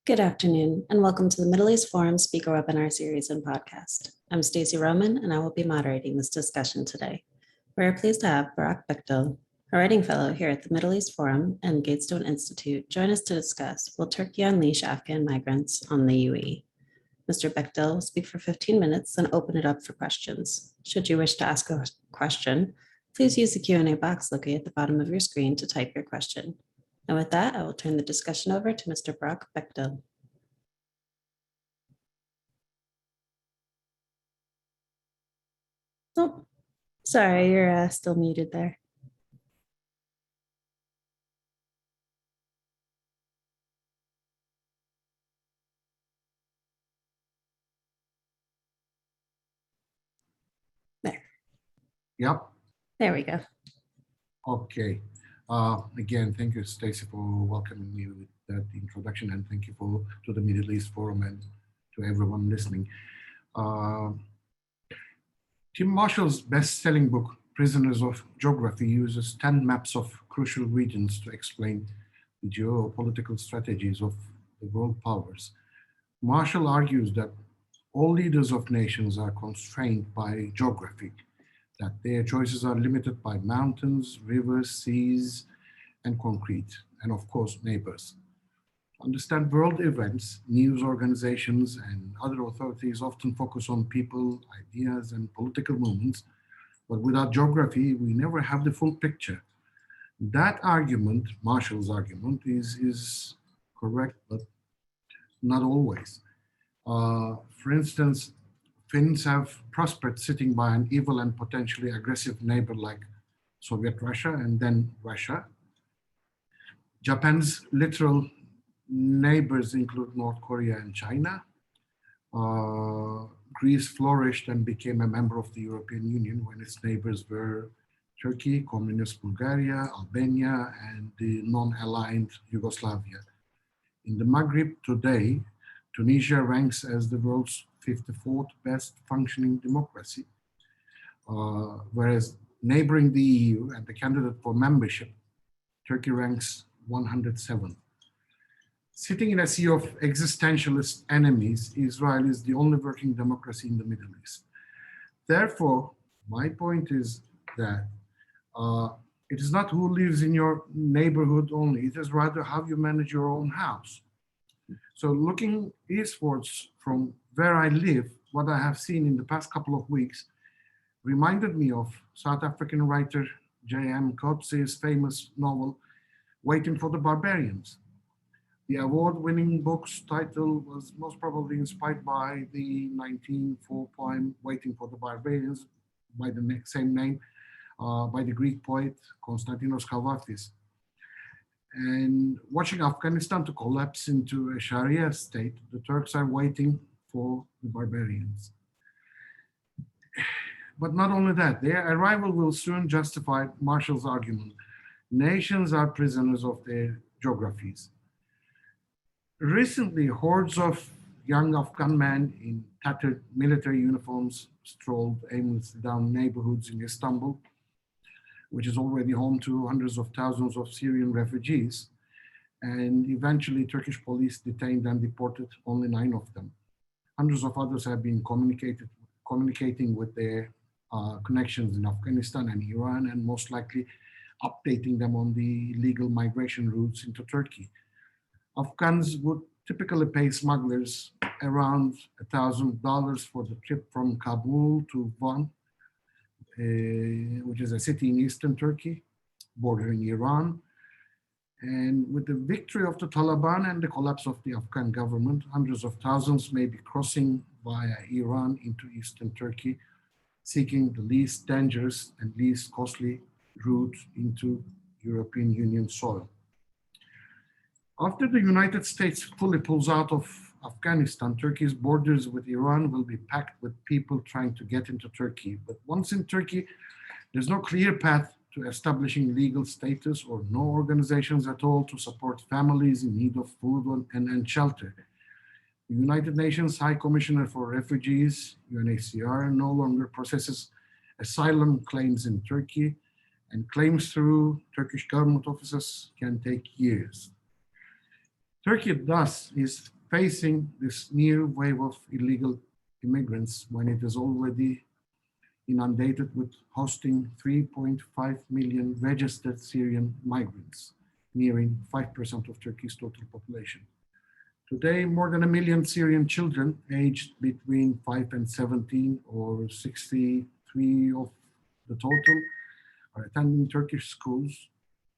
Good afternoon, and welcome to the Middle East Forum Speaker Webinar Series and Podcast. I'm Stacey Roman, and I will be moderating this discussion today. We are pleased to have Burak Bekdil, a writing fellow here at the Middle East Forum and Gatestone Institute, join us to discuss, will Turkey unleash Afghan migrants on the UAE? Mr. Bekdil will speak for 15 minutes and open it up for questions. Should you wish to ask a question, please use the Q&A box located at the bottom of your screen to type your question. And with that, I will turn the discussion over to Mr. Burak Bekdil. Oh, sorry, you're still muted there. There. Yep. There we go. Okay. Again, thank you, Stacey, for welcoming me with that introduction, and thank you to the Middle East Forum and to everyone listening. Tim Marshall's best-selling book, Prisoners of Geography, uses 10 maps of crucial regions to explain the geopolitical strategies of the world powers. Marshall argues that all leaders of nations are constrained by geography, that their choices are limited by mountains, rivers, seas, and concrete, and of course, neighbors. To understand world events, news organizations and other authorities often focus on people, ideas, and political movements, but without geography, we never have the full picture. That argument, Marshall's argument, is correct, but not always. For instance, Finns have prospered sitting by an evil and potentially aggressive neighbor like Soviet Russia and then Russia. Japan's literal neighbors include North Korea and China. Greece flourished and became a member of the European Union when its neighbors were Turkey, communist Bulgaria, Albania, and the non-aligned Yugoslavia. In the Maghreb today, Tunisia ranks as the world's 54th best functioning democracy, whereas neighboring the EU and the candidate for membership, Turkey ranks 107th. Sitting in a sea of existentialist enemies, Israel is the only working democracy in the Middle East. Therefore, my point is that it is not who lives in your neighborhood only, it is rather how you manage your own house. So looking eastwards from where I live, what I have seen in the past couple of weeks reminded me of South African writer J.M. Coetzee's famous novel, Waiting for the Barbarians. The award-winning book's title was most probably inspired by the 1904 poem, Waiting for the Barbarians, by the same name, by the Greek poet Konstantinos Kavafis. And watching Afghanistan to collapse into a Sharia state, the Turks are waiting for the barbarians. But not only that, their arrival will soon justify Marshall's argument. Nations are prisoners of their geographies. Recently, hordes of young Afghan men in tattered military uniforms strolled aimlessly down neighborhoods in Istanbul, which is already home to hundreds of thousands of Syrian refugees. And eventually Turkish police detained and deported only 9 of them. Hundreds of others have been communicating with their connections in Afghanistan and Iran, and most likely updating them on the legal migration routes into Turkey. Afghans would typically pay smugglers around $1,000 for the trip from Kabul to Van, which is a city in eastern Turkey, bordering Iran. And with the victory of the Taliban and the collapse of the Afghan government, hundreds of thousands may be crossing via Iran into eastern Turkey, seeking the least dangerous and least costly route into European Union soil. After the United States fully pulls out of Afghanistan, Turkey's borders with Iran will be packed with people trying to get into Turkey. But once in Turkey, there's no clear path to establishing legal status or no organizations at all to support families in need of food and shelter. The United Nations High Commissioner for Refugees, UNHCR, no longer processes asylum claims in Turkey, and claims through Turkish government offices can take years. Turkey thus is facing this new wave of illegal immigrants when it is already inundated with hosting 3.5 million registered Syrian migrants, nearing 5% of Turkey's total population. Today, more than 1 million Syrian children aged between 5 and 17, or 63 of the total, are attending Turkish schools.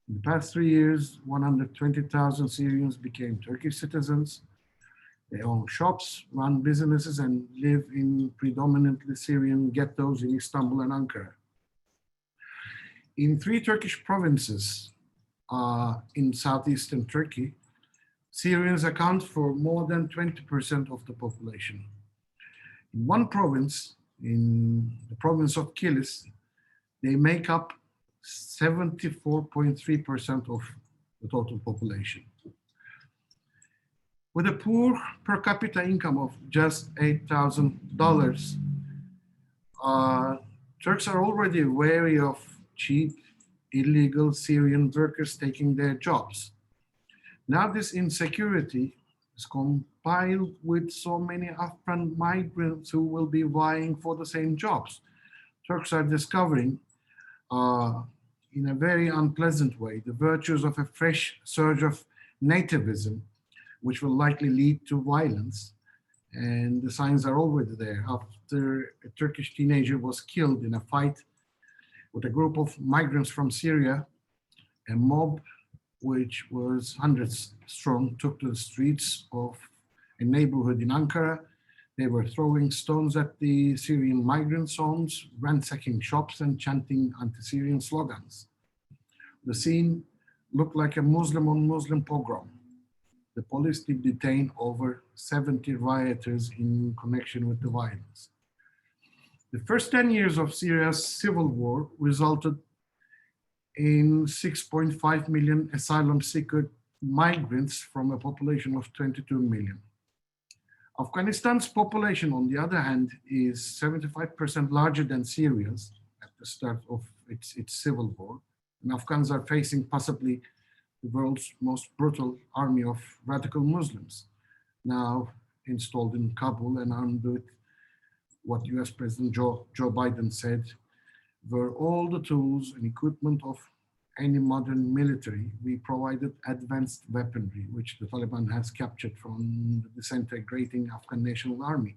In the past 3 years, 120,000 Syrians became Turkish citizens. They own shops, run businesses, and live in predominantly Syrian ghettos in Istanbul and Ankara. In 3 Turkish provinces in southeastern Turkey, Syrians account for more than 20% of the population. In one province, in the province of Kilis, they make up 74.3% of the total population. With a poor per capita income of just $8,000, Turks are already wary of cheap, illegal Syrian workers taking their jobs. Now this insecurity is compiled with so many Afghan migrants who will be vying for the same jobs. Turks are discovering in a very unpleasant way the virtues of a fresh surge of nativism, which will likely lead to violence. And the signs are already there. After a Turkish teenager was killed in a fight with a group of migrants from Syria, a mob, which was hundreds strong, took to the streets of a neighborhood in Ankara. They were throwing stones at the Syrian migrants' homes, ransacking shops, and chanting anti-Syrian slogans. The scene looked like a Muslim-on-Muslim pogrom. The police did detain over 70 rioters in connection with the violence. The first 10 years of Syria's civil war resulted in 6.5 million asylum seeker migrants from a population of 22 million. Afghanistan's population, on the other hand, is 75% larger than Syria's at the start of its civil war. And Afghans are facing possibly the world's most brutal army of radical Muslims, now installed in Kabul and armed with what US President Joe Biden said were all the tools and equipment of any modern military. We provided advanced weaponry, which the Taliban has captured from the disintegrating Afghan National Army.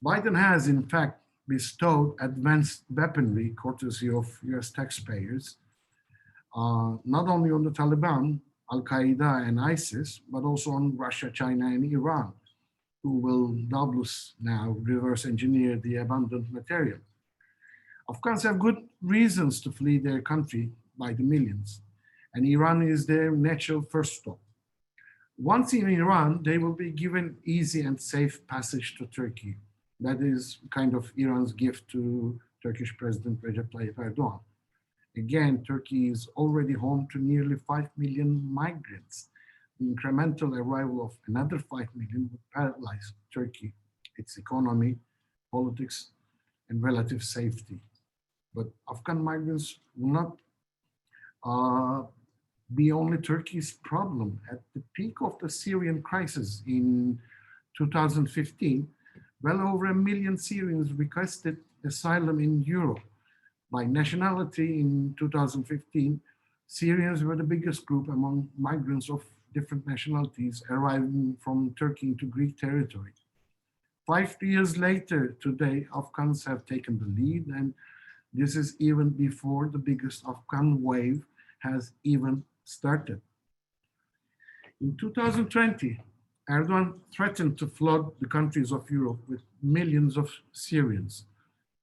Biden has, in fact, bestowed advanced weaponry, courtesy of US taxpayers, not only on the Taliban, Al-Qaeda and ISIS, but also on Russia, China, and Iran, who will doubtless now reverse engineer the abundant material. Afghans have good reasons to flee their country by the millions, and Iran is their natural first stop. Once in Iran, they will be given easy and safe passage to Turkey. That is kind of Iran's gift to Turkish President Recep Tayyip Erdoğan. Again, Turkey is already home to nearly 5 million migrants. The incremental arrival of another 5 million would paralyze Turkey, its economy, politics, and relative safety. But Afghan migrants will not be only Turkey's problem. At the peak of the Syrian crisis in 2015, well over 1 million Syrians requested asylum in Europe. By nationality in 2015, Syrians were the biggest group among migrants of different nationalities arriving from Turkey into Greek territory. 5 years later, today, Afghans have taken the lead, and this is even before the biggest Afghan wave has even started. In 2020, Erdogan threatened to flood the countries of Europe with millions of Syrians.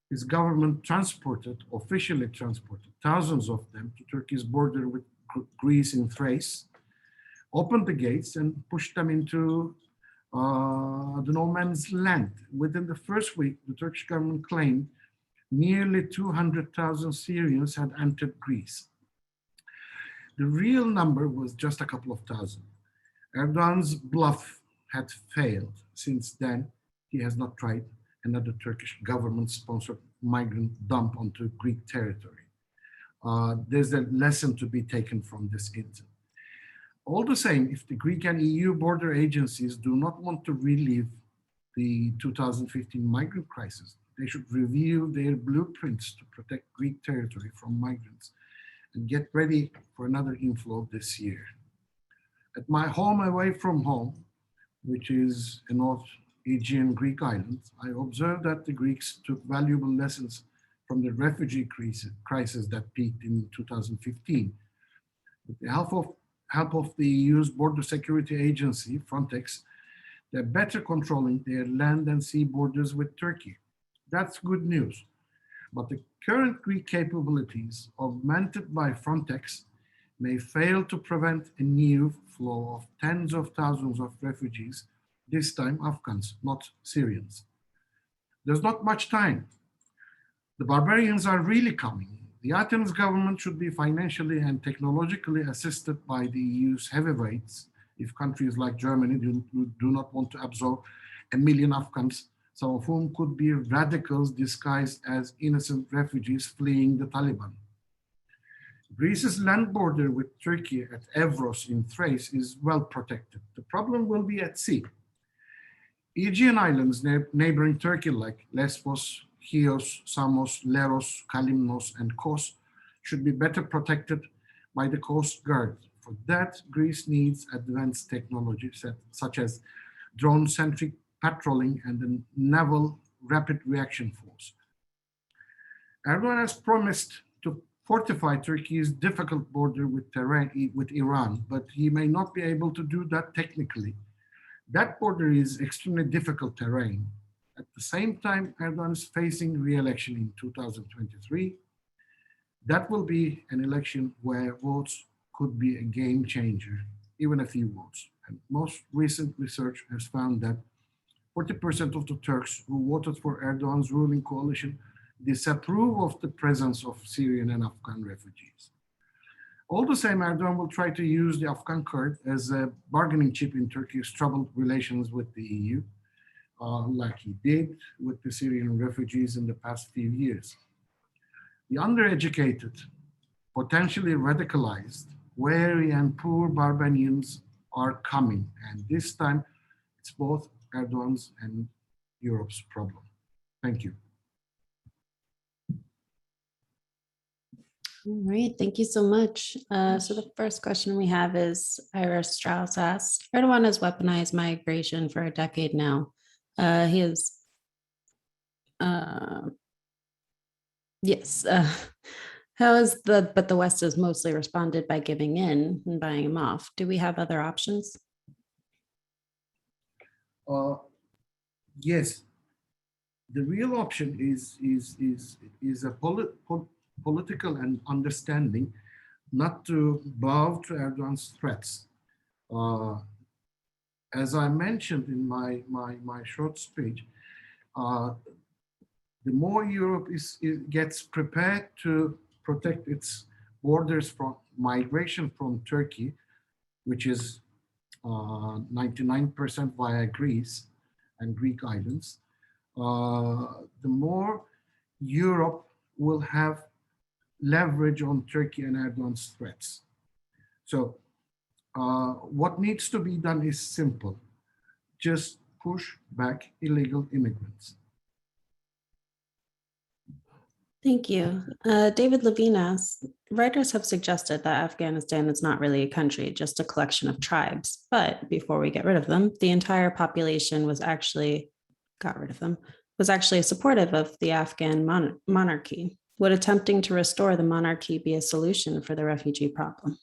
His government officially transported thousands of them to Turkey's border with Greece and Thrace, opened the gates and pushed them into the no man's land. Within the first week, the Turkish government claimed nearly 200,000 Syrians had entered Greece. The real number was just a couple of thousand. Erdogan's bluff had failed. Since then, he has not tried another Turkish government-sponsored migrant dump onto Greek territory. There's a lesson to be taken from this incident. All the same, if the Greek and EU border agencies do not want to relive the 2015 migrant crisis, they should review their blueprints to protect Greek territory from migrants and get ready for another inflow this year. At my home away from home, which is a North Aegean Greek island, I observed that the Greeks took valuable lessons from the refugee crisis that peaked in 2015. With the help of the EU's border security agency, Frontex, they're better controlling their land and sea borders with Turkey. That's good news. But the current Greek capabilities, augmented by Frontex, may fail to prevent a new flow of tens of thousands of refugees, this time Afghans, not Syrians. There's not much time. The barbarians are really coming. The Athens government should be financially and technologically assisted by the EU's heavyweights if countries like Germany do not want to absorb 1 million Afghans, some of whom could be radicals disguised as innocent refugees fleeing the Taliban. Greece's land border with Turkey at Evros in Thrace is well protected. The problem will be at sea. Aegean islands neighboring Turkey like Lesbos, Chios, Samos, Leros, Kalymnos, and Kos should be better protected by the Coast Guard. For that, Greece needs advanced technology such as drone-centric patrolling and a naval rapid reaction force. Erdogan has promised to fortify Turkey's difficult border with Iran, but he may not be able to do that technically. That border is extremely difficult terrain. At the same time, Erdogan is facing re-election in 2023. That will be an election where votes could be a game changer, even a few votes. And most recent research has found that 40% of the Turks who voted for Erdogan's ruling coalition disapprove of the presence of Syrian and Afghan refugees. All the same, Erdogan will try to use the Afghan card as a bargaining chip in Turkey's troubled relations with the EU, like he did with the Syrian refugees in the past few years. The undereducated, potentially radicalized, wary and poor barbarians are coming, and this time it's both Erdogan's and Europe's problem. Thank you. All right, thank you so much. So the first question we have is Iris Strauss asks, Erdogan has weaponized migration for a decade now. He has, yes, how is but the West has mostly responded by giving in and buying him off. Do we have other options? Yes, the real option is a political and understanding not to bow to Erdogan's threats. As I mentioned in my short speech, the more Europe gets prepared to protect its borders from migration from Turkey, which is 99% via Greece and Greek islands, the more Europe will have leverage on Turkey and Erdogan's threats. So what needs to be done is simple. Just push back illegal immigrants. Thank you. David Levine asks, writers have suggested that Afghanistan is not really a country, just a collection of tribes. But before we get rid of them, the entire population was actually supportive of the Afghan monarchy. Would attempting to restore the monarchy be a solution for the refugee problem?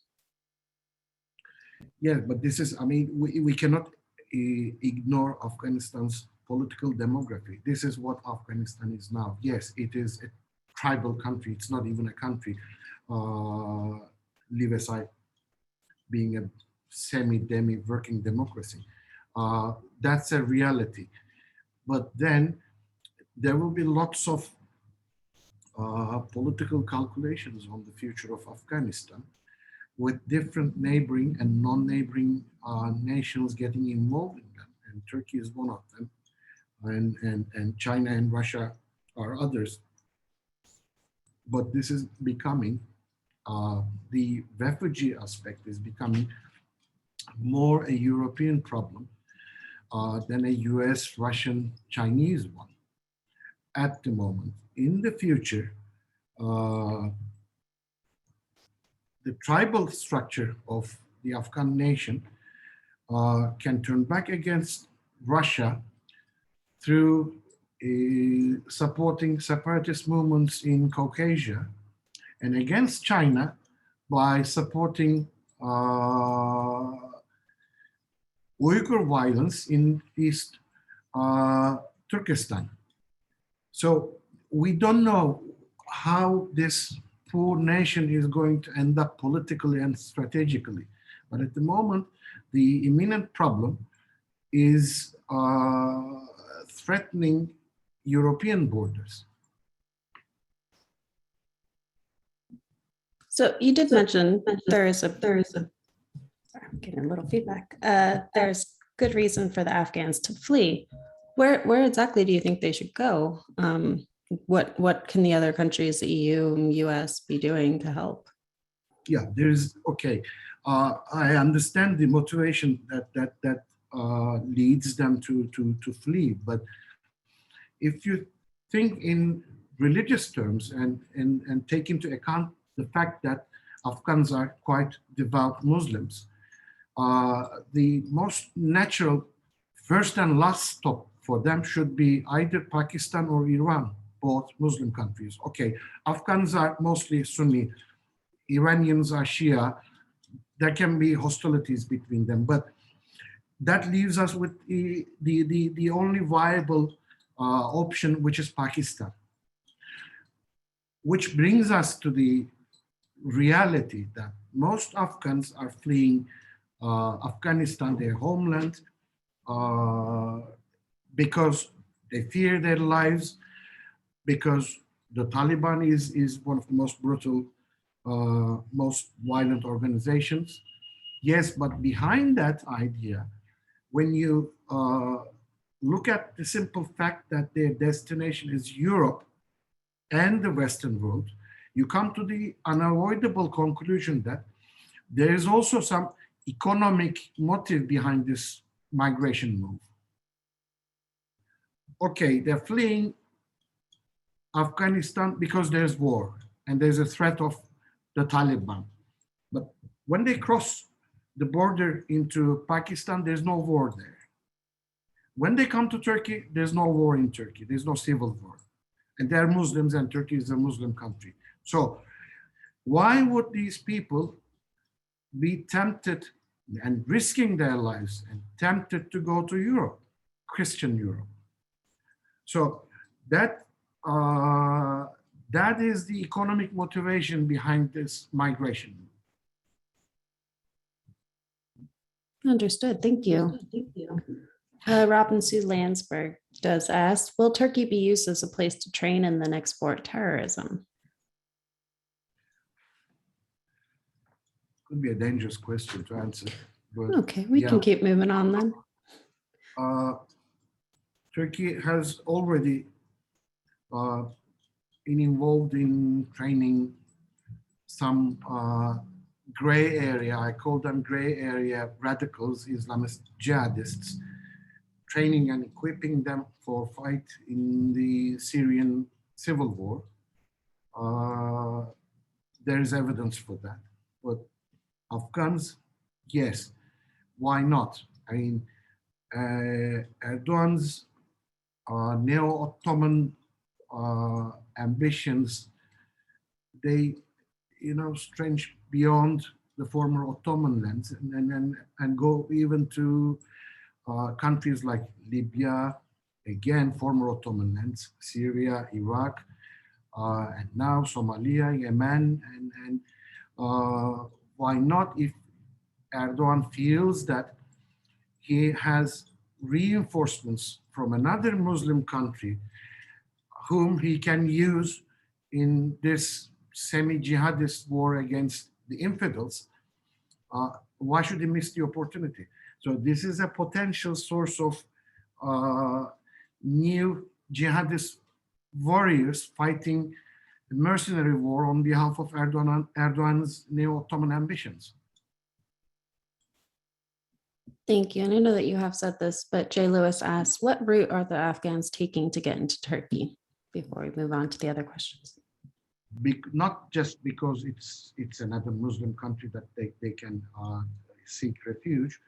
Yeah, but this is, I mean, we cannot ignore Afghanistan's political demography. This is what Afghanistan is now. Yes, it is a tribal country. It's not even a country. Leave aside being a semi-demi working democracy. That's a reality. But then there will be lots of political calculations on the future of Afghanistan, with different neighboring and non-neighboring nations getting involved in them. And Turkey is one of them, and China and Russia are others. But this is becoming, the refugee aspect is becoming more a European problem than a US, Russian, Chinese one at the moment. In the future, the tribal structure of the Afghan nation can turn back against Russia through supporting separatist movements in Caucasia, and against China by supporting Uyghur violence in East Turkestan. So we don't know how this poor nation is going to end up politically and strategically. But at the moment, the imminent problem is threatening European borders. So you did mention there is a sorry, I'm getting a little feedback. There's good reason for the Afghans to flee. Where exactly do you think they should go? What can the other countries, the EU and US, be doing to help? Yeah, okay. I understand the motivation that leads them to flee, but if you think in religious terms and take into account the fact that Afghans are quite devout Muslims, the most natural first and last stop for them should be either Pakistan or Iran, both Muslim countries. Okay, Afghans are mostly Sunni, Iranians are Shia. There can be hostilities between them, but that leaves us with the only viable option, which is Pakistan. Which brings us to the reality that most Afghans are fleeing Afghanistan, their homeland, because they fear their lives, because the Taliban is one of the most brutal, most violent organizations. Yes, but behind that idea, when you look at the simple fact that their destination is Europe and the Western world, you come to the unavoidable conclusion that there is also some economic motive behind this migration move. Okay, they're fleeing Afghanistan because there's war and there's a threat of the Taliban. But when they cross the border into Pakistan, there's no war there. When they come to Turkey, there's no war in Turkey. There's no civil war. And they're Muslims and Turkey is a Muslim country. So why would these people be tempted and risking their lives and tempted to go to Europe, Christian Europe? So that is the economic motivation behind this migration. Understood. Thank you. Robin Sue Landsberg does ask, will Turkey be used as a place to train and then export terrorism? Could be a dangerous question to answer. But okay, we can keep moving on then. Turkey has already been involved in training some gray area, I call them gray area radicals, Islamist jihadists, training and equipping them for fight in the Syrian Civil War. There is evidence for that. But Afghans, yes, why not? I mean, Erdoğan's neo-Ottoman ambitions, they, stretch beyond the former Ottoman lands and go even to countries like Libya, again, former Ottoman lands, Syria, Iraq, and now Somalia, Yemen, and why not, if Erdoğan feels that he has reinforcements from another Muslim country whom he can use in this semi-jihadist war against the infidels, why should he miss the opportunity? So this is a potential source of new jihadist warriors fighting a mercenary war on behalf of Erdoğan's neo-Ottoman ambitions. Thank you. And I know that you have said this, but Jay Lewis asks, what route are the Afghans taking to get into Turkey? Before we move on to the other questions. Not just because it's another Muslim country that they can seek refuge,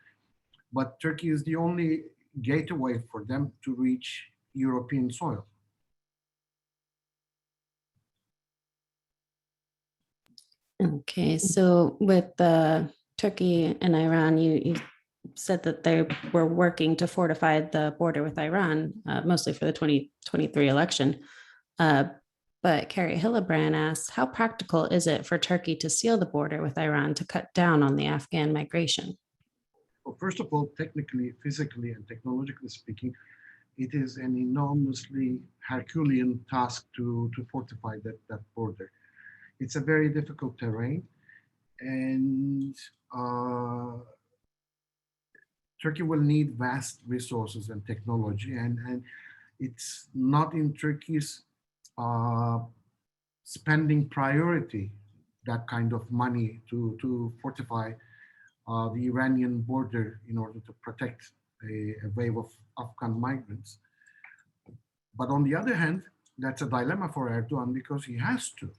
but Turkey is the only gateway for them to reach European soil. Okay, so with Turkey and Iran, you said that they were working to fortify the border with Iran, mostly for the 2023 election. But Carrie Hillebrand asks, how practical is it for Turkey to seal the border with Iran to cut down on the Afghan migration? Well, first of all, technically, physically, and technologically speaking, it is an enormously Herculean task to fortify that border. It's a very difficult terrain, and Turkey will need vast resources and technology, and it's not in Turkey's spending priority that kind of money to fortify the Iranian border in order to protect a wave of Afghan migrants. But on the other hand, that's a dilemma for Erdogan because he has to.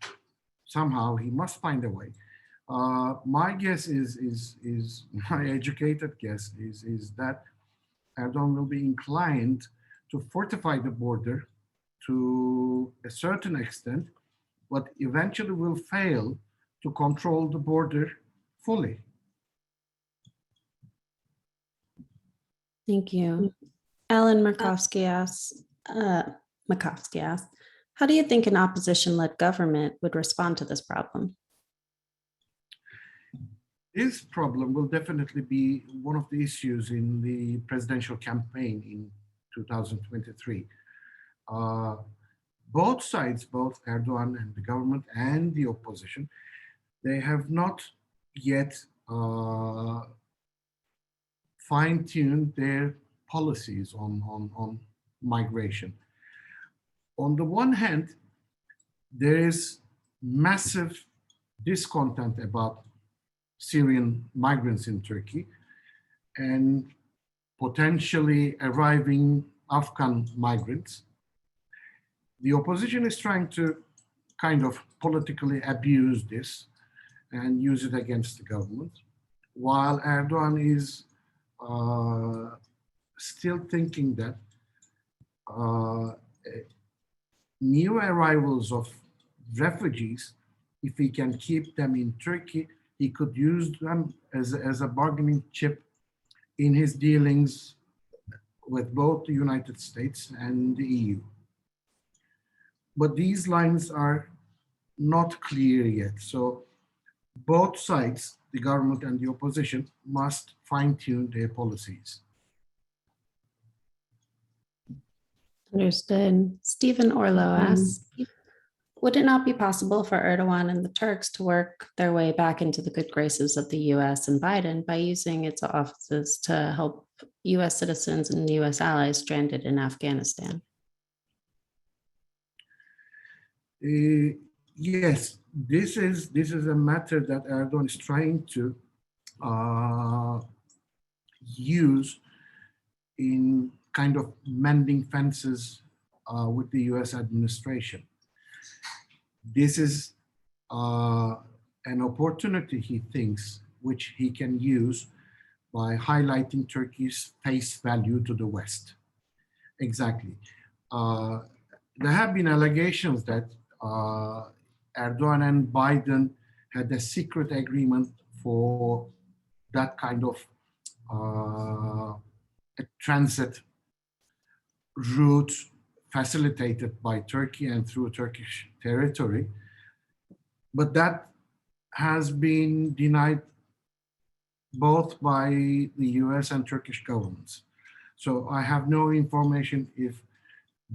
Somehow he must find a way. My guess is my educated guess is that Erdogan will be inclined to fortify the border to a certain extent, but eventually will fail to control the border fully. Thank you. Alan Markovsky asks, how do you think an opposition-led government would respond to this problem? This problem will definitely be one of the issues in the presidential campaign in 2023. Both sides, both Erdogan and the government and the opposition, they have not yet fine-tuned their policies on migration. On the one hand, there is massive discontent about Syrian migrants in Turkey and potentially arriving Afghan migrants. The opposition is trying to kind of politically abuse this and use it against the government, while Erdogan is still thinking that new arrivals of refugees, if he can keep them in Turkey, he could use them as a bargaining chip in his dealings with both the United States and the EU. But these lines are not clear yet. So both sides, the government and the opposition, must fine-tune their policies. Understood. Stephen Orlow asks, would it not be possible for Erdogan and the Turks to work their way back into the good graces of the US and Biden by using its offices to help US citizens and US allies stranded in Afghanistan? Yes, this is a matter that Erdogan is trying to use in kind of mending fences with the US administration. This is an opportunity, he thinks, which he can use by highlighting Turkey's face value to the West. Exactly. There have been allegations that Erdogan and Biden had a secret agreement for that kind of a transit route facilitated by Turkey and through Turkish territory, but that has been denied both by the US and Turkish governments. So I have no information if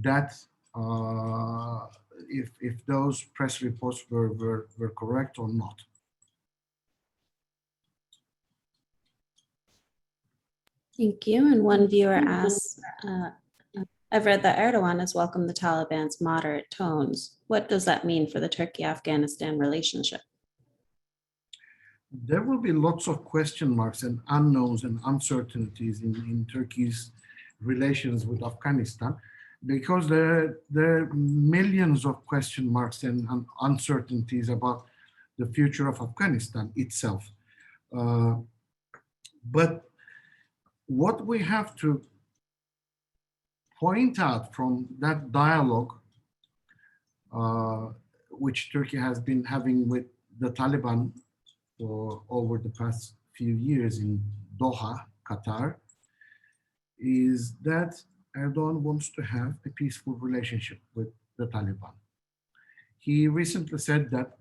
that if those press reports were correct or not. Thank you. And one viewer asks, I've read that Erdogan has welcomed the Taliban's moderate tones. What does that mean for the Turkey-Afghanistan relationship? there will be lots of question marks and unknowns and uncertainties in Turkey's relations with Afghanistan, because there are millions of question marks and uncertainties about the future of Afghanistan itself. But what we have to point out from that dialogue, which Turkey has been having with the Taliban for over the past few years in Doha, Qatar, is that Erdogan wants to have a peaceful relationship with the Taliban. He recently said that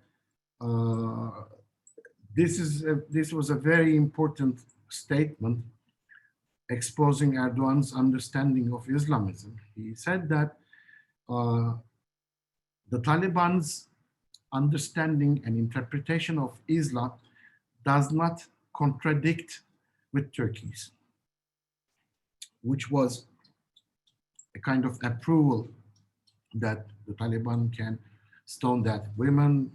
this was a very important statement exposing Erdogan's understanding of Islamism. He said that the Taliban's understanding and interpretation of Islam does not contradict with Turkey's, which was a kind of approval that the Taliban can stone dead women,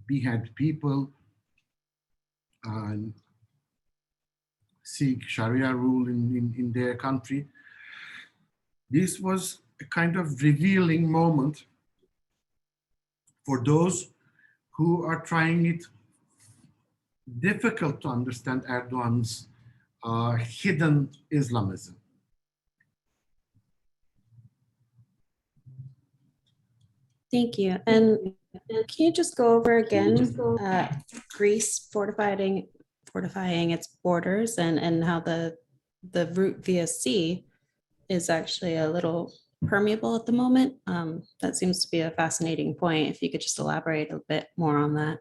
behead people, and seek Sharia rule in their country. This was a kind of revealing moment for those who are trying it difficult to understand Erdogan's hidden Islamism. Thank you. And can you just go over again Greece fortifying its borders and how the route via sea is actually a little permeable at the moment? That seems to be a fascinating point. If you could just elaborate a bit more on that.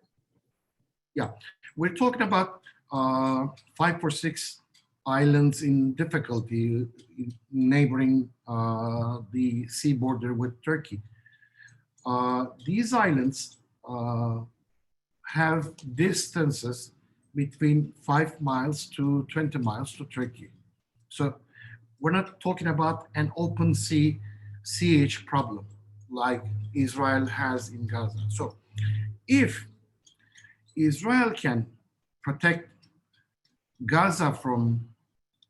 Yeah, we're talking about 5 or 6 islands in difficulty neighboring the sea border with Turkey. These islands have distances between 5 miles to 20 miles to Turkey. So we're not talking about an open sea siege problem like Israel has in Gaza. So if Israel can protect Gaza from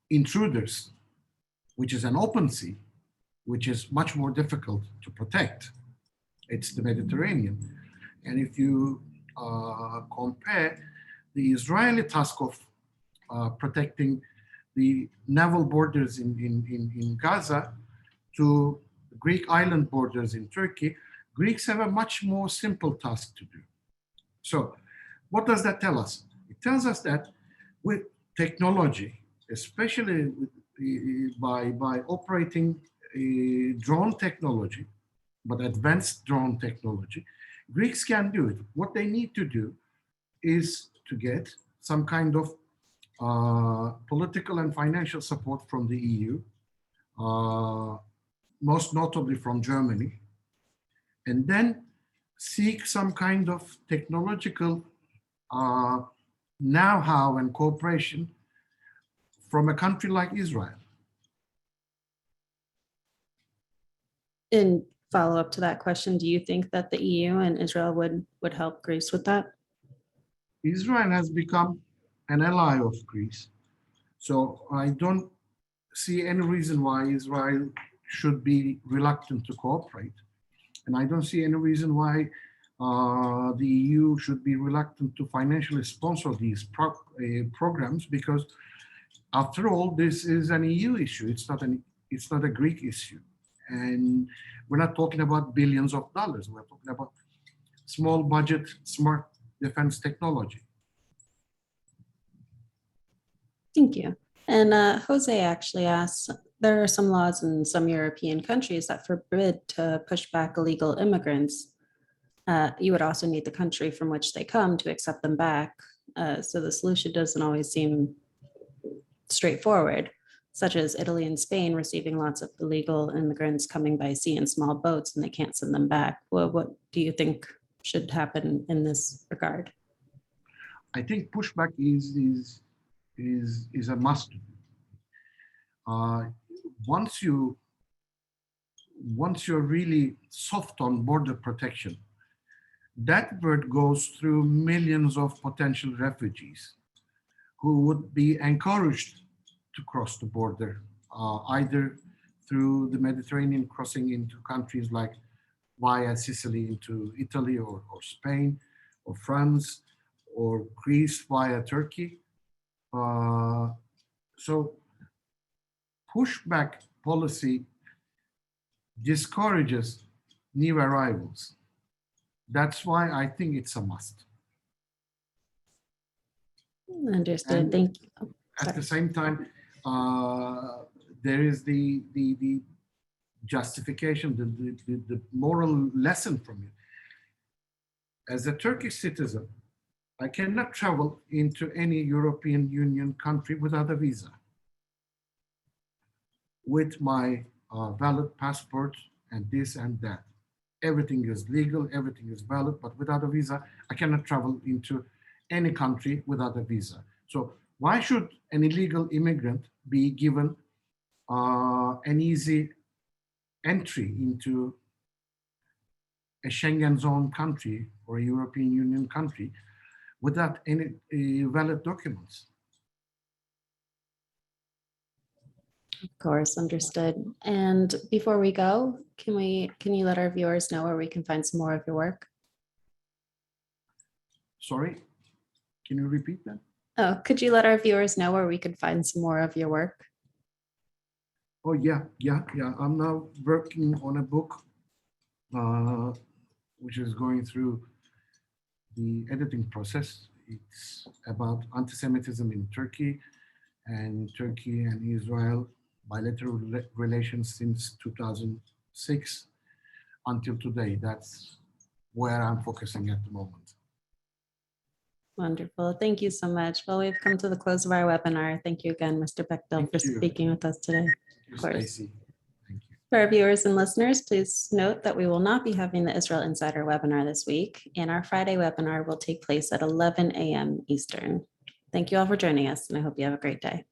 intruders, which is an open sea, which is much more difficult to protect, it's the Mediterranean. And if you compare the Israeli task of protecting the naval borders in Gaza to the Greek island borders in Turkey, Greeks have a much more simple task to do. So what does that tell us? It tells us that with technology, especially by operating drone technology, but advanced drone technology, Greeks can do it. What they need to do is to get some kind of political and financial support from the EU, most notably from Germany, and then seek some kind of technological know-how and cooperation from a country like Israel. In follow-up to that question, do you think that the EU and Israel would help Greece with that? Israel has become an ally of Greece. So I don't see any reason why Israel should be reluctant to cooperate. And I don't see any reason why the EU should be reluctant to financially sponsor these programs, because after all, this is an EU issue. It's not a Greek issue. And we're not talking about billions of dollars. We're talking about small budget, smart defense technology. Thank you. And Jose actually asks, there are some laws in some European countries that forbid to push back illegal immigrants. You would also need the country from which they come to accept them back. So the solution doesn't always seem straightforward, such as Italy and Spain receiving lots of illegal immigrants coming by sea in small boats and they can't send them back. Well, what do you think should happen in this regard? I think pushback is a must. Once you're really soft on border protection, That word goes through millions of potential refugees who would be encouraged to cross the border, either through the Mediterranean, crossing into countries like via Sicily into Italy or Spain or France or Greece via Turkey. So pushback policy discourages new arrivals. That's why I think it's a must. Understood. And Thank you. Oh, at the sorry. same time, there is the justification, the moral lesson from it. As a Turkish citizen, I cannot travel into any European Union country without a visa. With my valid passport and this and that. Everything is legal, everything is valid, but without a visa, I cannot travel into any country without a visa. So why should an illegal immigrant be given an easy entry into a Schengen zone country or a European Union country without any valid documents? Of course, understood. And before we go, can you let our viewers know where we can find some more of your work? Sorry, can you repeat that? Oh, could you let our viewers know where we could find some more of your work? Oh, yeah. I'm now working on a book which is going through the editing process. It's about anti-Semitism in Turkey and Israel bilateral relations since 2006 until today. That's where I'm focusing at the moment. Wonderful. Thank you so much. Well, we've come to the close of our webinar. Thank you again, Mr. Bekdil, for speaking with us today. Thank you, Stacey. Thank you. For our viewers and listeners, please note that we will not be having the Israel Insider webinar this week, and our Friday webinar will take place at 11 a.m. Eastern. Thank you all for joining us, and I hope you have a great day.